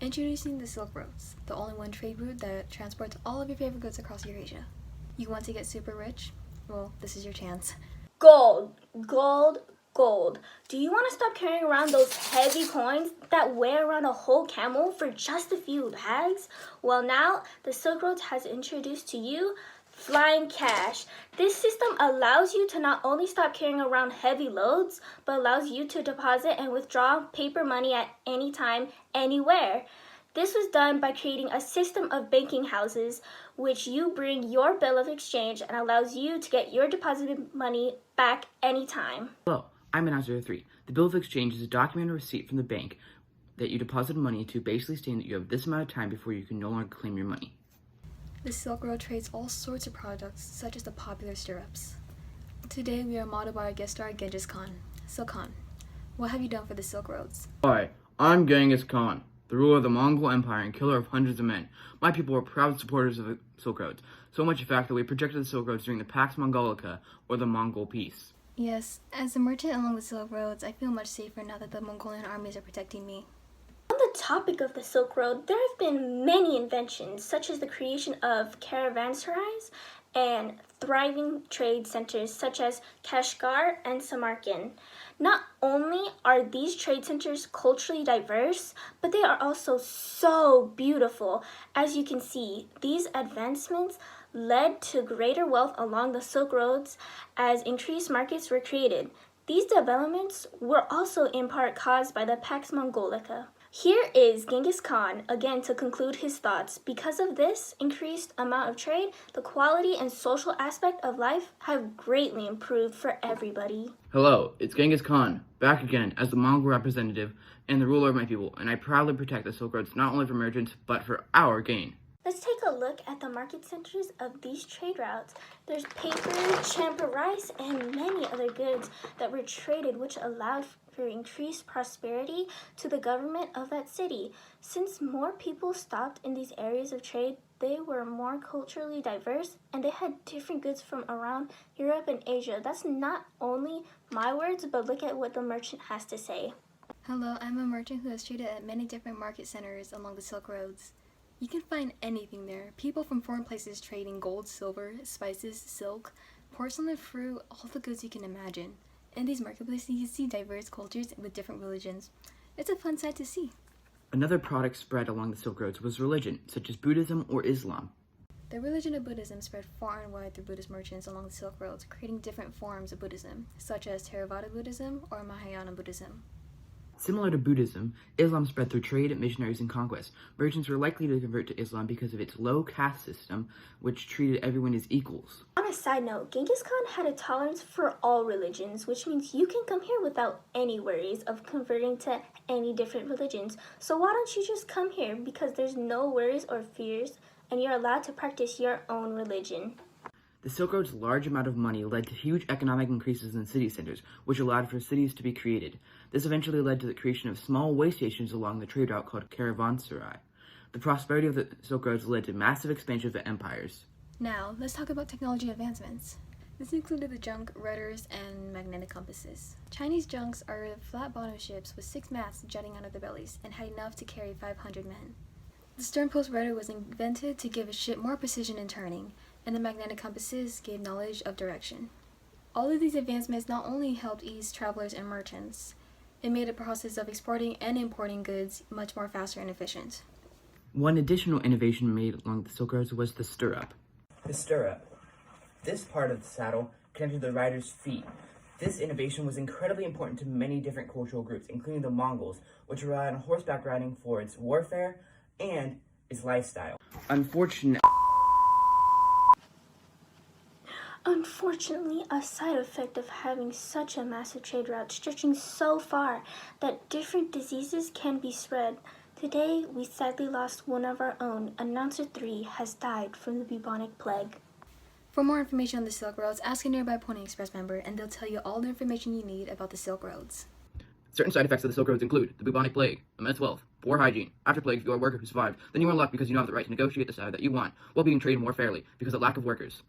Introducing the Silk Roads, the only one trade route that transports all of your favorite goods across Eurasia. You want to get super rich? Well, this is your chance. Gold, gold, gold. Do you want to stop carrying around those heavy coins that weigh around a whole camel for just a few bags? Well, now the Silk Road has introduced to you flying cash. This system allows you to not only stop carrying around heavy loads, but allows you to deposit and withdraw paper money at any time, anywhere. This was done by creating a system of banking houses, which you bring your bill of exchange and allows you to get your deposited money back anytime. Hello, I'm Announcer 3. The bill of exchange is a document or receipt from the bank that you deposited money to, basically stating that you have this amount of time before you can no longer claim your money. The Silk Road trades all sorts of products, such as the popular stirrups. Today we are modeled by our guest star Genghis Khan. So Khan, what have you done for the Silk Roads? Hi, I'm Genghis Khan, the ruler of the Mongol Empire and killer of hundreds of men. My people were proud supporters of the Silk Roads, so much in fact that we projected the Silk Roads during the Pax Mongolica, or the Mongol Peace. Yes, as a merchant along the Silk Roads, I feel much safer now that the Mongolian armies are protecting me. On the topic of the Silk Road, there have been many inventions, such as the creation of caravanserais and thriving trade centers such as Kashgar and Samarkand. Not only are these trade centers culturally diverse, but they are also so beautiful. As you can see, these advancements led to greater wealth along the Silk Roads as increased markets were created. These developments were also in part caused by the Pax Mongolica. Here is Genghis Khan again to conclude his thoughts. Because of this increased amount of trade, the quality and social aspect of life have greatly improved for everybody. Hello, it's Genghis Khan, back again as the Mongol representative and the ruler of my people, and I proudly protect the Silk Roads not only for merchants, but for our gain. Let's take a look at the market centers of these trade routes. There's paper, champa rice, and many other goods that were traded, which allowed for increased prosperity to the government of that city. Since more people stopped in these areas of trade, they were more culturally diverse and they had different goods from around Europe and Asia. That's not only my words, but look at what the merchant has to say. Hello, I'm a merchant who has traded at many different market centers along the Silk Roads. You can find anything there. People from foreign places trading gold, silver, spices, silk, porcelain, fruit, all the goods you can imagine. In these marketplaces, you can see diverse cultures with different religions. It's a fun sight to see. Another product spread along the Silk Roads was religion, such as Buddhism or Islam. The religion of Buddhism spread far and wide through Buddhist merchants along the Silk Roads, creating different forms of Buddhism, such as Theravada Buddhism or Mahayana Buddhism. Similar to Buddhism, Islam spread through trade, missionaries, and conquest. Merchants were likely to convert to Islam because of its low caste system, which treated everyone as equals. On a side note, Genghis Khan had a tolerance for all religions, which means you can come here without any worries of converting to any different religions. So why don't you just come here, because there's no worries or fears, and you're allowed to practice your own religion. The Silk Road's large amount of money led to huge economic increases in city centers, which allowed for cities to be created. This eventually led to the creation of small way stations along the trade route called caravanserai. The prosperity of the Silk Roads led to massive expansion of empires. Now, let's talk about technology advancements. This included the junk, rudders, and magnetic compasses. Chinese junks are flat-bottomed ships with 6 masts jutting out of their bellies and had enough to carry 500 men. The stern-post rudder was invented to give a ship more precision in turning, and the magnetic compasses gave knowledge of direction. All of these advancements not only helped ease travelers and merchants, it made the process of exporting and importing goods much more faster and efficient. One additional innovation made along the Silk Roads was the stirrup. The stirrup. This part of the saddle connected the rider's feet. This innovation was incredibly important to many different cultural groups, including the Mongols, which rely on horseback riding for its warfare and its lifestyle. Unfortunately, a side effect of having such a massive trade route stretching so far that different diseases can be spread. Today, we sadly lost one of our own. Announcer 3 has died from the bubonic plague. For more information on the Silk Roads, ask a nearby Pony Express member and they'll tell you all the information you need about the Silk Roads. Certain side effects of the Silk Roads include the bubonic plague, immense wealth, poor hygiene. After plague, if you are a worker who survived, then you are in luck because you now have the right to negotiate the side that you want while being treated more fairly because of lack of workers.